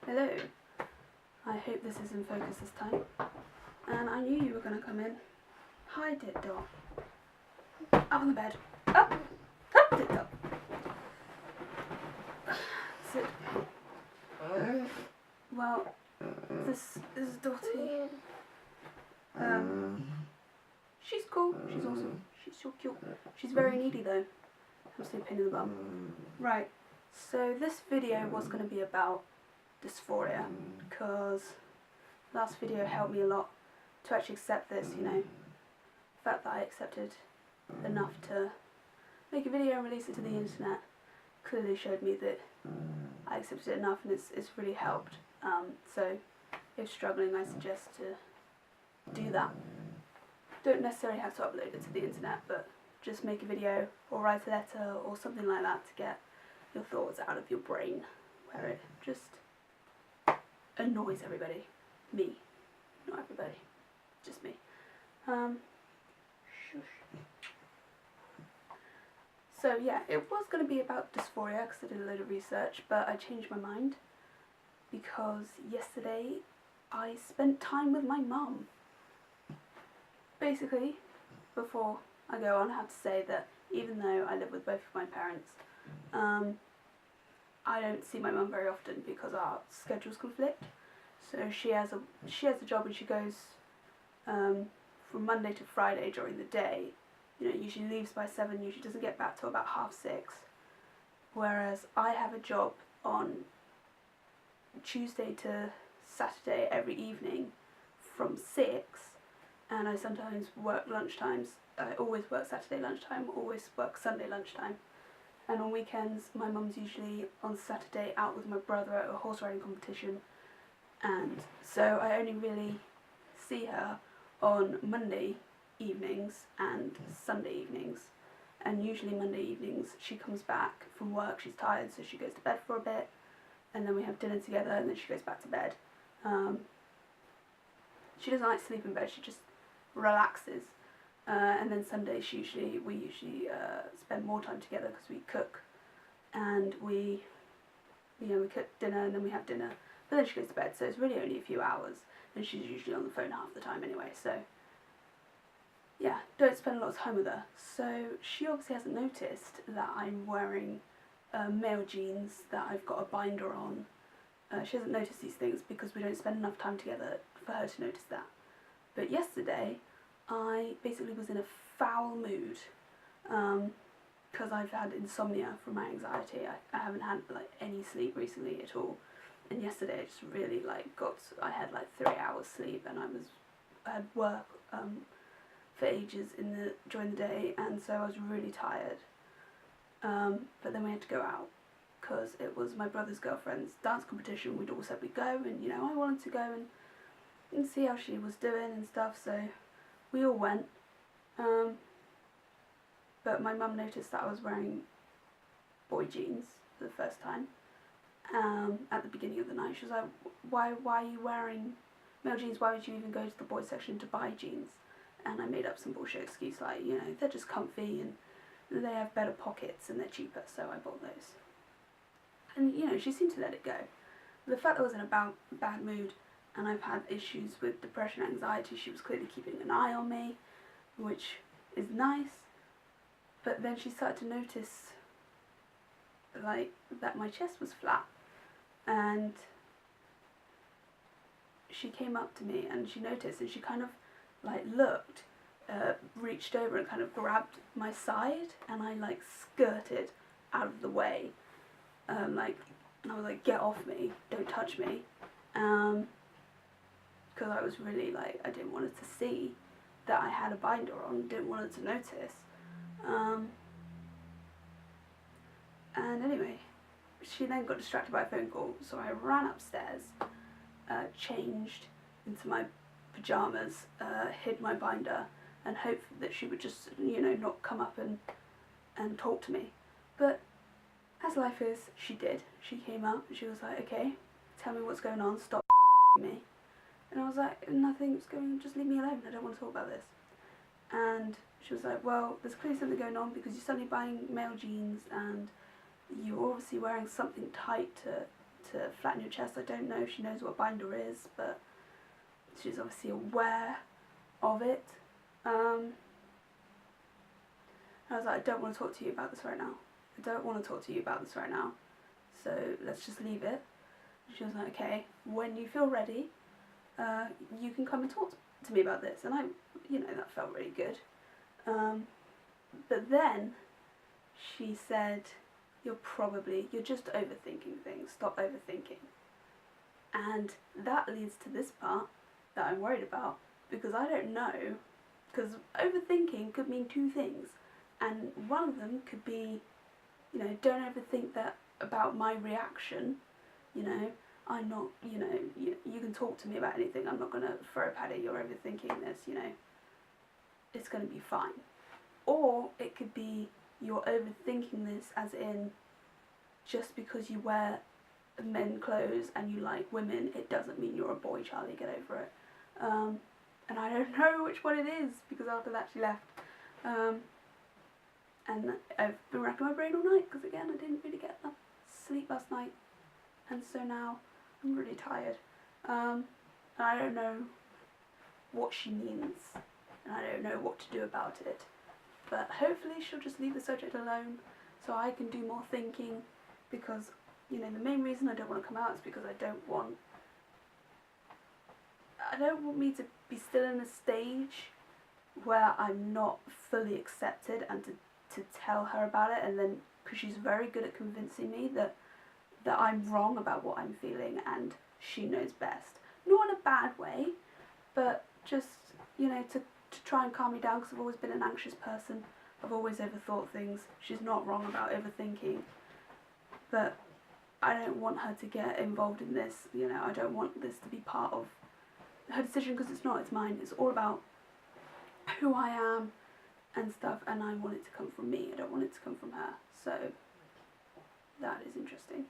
Hello. I hope this is in focus this time. And I knew you were going to come in. Hi, Dit Dot. Up on the bed. Up! Up, Dit Dot. Sit. Well, this is Dottie. She's cool. She's awesome. She's so cute. She's very needy though. I'm still a pain in the bum. Right. So this video was going to be about dysphoria, because last video helped me a lot to actually accept this, you know. The fact that I accepted enough to make a video and release it to the internet clearly showed me that I accepted it enough, and it's really helped. So if struggling, I suggest to do that. Don't necessarily have to upload it to the internet, but just make a video or write a letter or something like that to get your thoughts out of your brain, where it just annoys everybody. Me. Not everybody. Just me. Shush. So yeah, it was going to be about dysphoria because I did a load of research, but I changed my mind because yesterday I spent time with my mum. Basically, before I go on, I have to say that even though I live with both of my parents, I don't see my mum very often because our schedules conflict. So she has a job and she goes from Monday to Friday during the day. You know, usually leaves by 7, usually doesn't get back till about 6:30. Whereas I have a job on Tuesday to Saturday every evening from 6, and I sometimes work lunchtimes. I always work Saturday lunchtime, always work Sunday lunchtime. And on weekends, my mum's usually on Saturday out with my brother at a horse riding competition. And so I only really see her on Monday evenings and Sunday evenings. And usually Monday evenings she comes back from work, she's tired, so she goes to bed for a bit, and then we have dinner together, and then she goes back to bed. She doesn't like to sleep in bed, she just relaxes. And then Sundays we usually spend more time together because we cook, and we cook dinner and then we have dinner. But then she goes to bed, so it's really only a few hours, and she's usually on the phone half the time anyway. So yeah, don't spend a lot of time with her. So she obviously hasn't noticed that I'm wearing male jeans, that I've got a binder on. She hasn't noticed these things because we don't spend enough time together for her to notice that. But yesterday, I basically was in a foul mood because I've had insomnia from my anxiety. I haven't had like any sleep recently at all, and yesterday I just really I had like 3 hours sleep, and I had work for ages during the day, and so I was really tired. But then we had to go out because it was my brother's girlfriend's dance competition. We'd all said we'd go, and you know, I wanted to go and see how she was doing and stuff, so we all went, but my mum noticed that I was wearing boy jeans for the first time at the beginning of the night. She was like, why are you wearing male jeans? Why would you even go to the boys section to buy jeans? And I made up some bullshit excuse like, you know, they're just comfy and they have better pockets and they're cheaper, so I bought those. And you know, she seemed to let it go. The fact that I was in a bad mood and I've had issues with depression, anxiety, she was clearly keeping an eye on me, which is nice. But then she started to notice like that my chest was flat, and she came up to me and she noticed, and she kind of like looked, reached over and kind of grabbed my side, and I like skirted out of the way, and I was like, get off me, don't touch me. Because I was really like, I didn't want her to see that I had a binder on, didn't want her to notice. And anyway, she then got distracted by a phone call, so I ran upstairs, changed into my pyjamas, hid my binder, and hoped that she would just, you know, not come up and talk to me. But as life is, she did. She came up and she was like, okay, tell me what's going on, stop me. And I was like, nothing's going on, just leave me alone, I don't want to talk about this. And she was like, well, there's clearly something going on because you're suddenly buying male jeans and you're obviously wearing something tight to to flatten your chest. I don't know if she knows what binder is, but she's obviously aware of it. I was like, I don't want to talk to you about this right now. I don't want to talk to you about this right now. So let's just leave it. She was like, okay, when you feel ready, you can come and talk to me about this. And I, you know, that felt really good. But then she said, you're just overthinking things. Stop overthinking. And that leads to this part that I'm worried about, because I don't know, because overthinking could mean two things. And one of them could be, you know, don't overthink that about my reaction. You know, I'm not, you know, you can talk to me about anything. I'm not going to throw a pad at you. You're overthinking this, you know. It's going to be fine. Or it could be you're overthinking this as in just because you wear men clothes and you like women, it doesn't mean you're a boy, Charlie. Get over it. And I don't know which one it is, because after that she left. And I've been racking my brain all night, because again, I didn't really get enough sleep last night. And so now I'm really tired. And I don't know what she means. And I don't know what to do about it. But hopefully she'll just leave the subject alone so I can do more thinking, because, you know, the main reason I don't want to come out is because I don't want me to be still in a stage where I'm not fully accepted, and to tell her about it, and then, because she's very good at convincing me that I'm wrong about what I'm feeling and she knows best. Not in a bad way, but just, you know, to try and calm me down, because I've always been an anxious person. I've always overthought things. She's not wrong about overthinking, but I don't want her to get involved in this, you know. I don't want this to be part of her decision, because it's not, it's mine. It's all about who I am and stuff, and I want it to come from me. I don't want it to come from her. So that is interesting.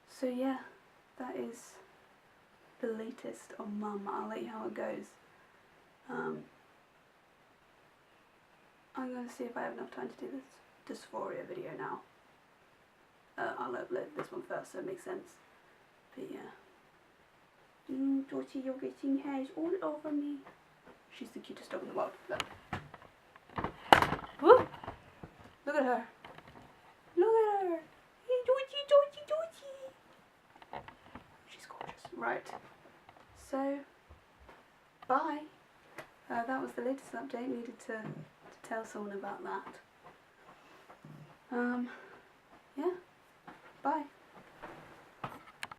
So yeah, that is the latest on Mum. I'll let you know how it goes. I'm going to see if I have enough time to do this dysphoria video now. I'll upload this one first so it makes sense. But yeah. Dorothy, you're getting hairs all over me. She's the cutest dog in the world. Look. Woo! Look at her. Look at her. Hey, Dorothy, Dorothy, Dorothy. She's gorgeous. Right. So, bye. That was the latest update. Needed to tell someone about that.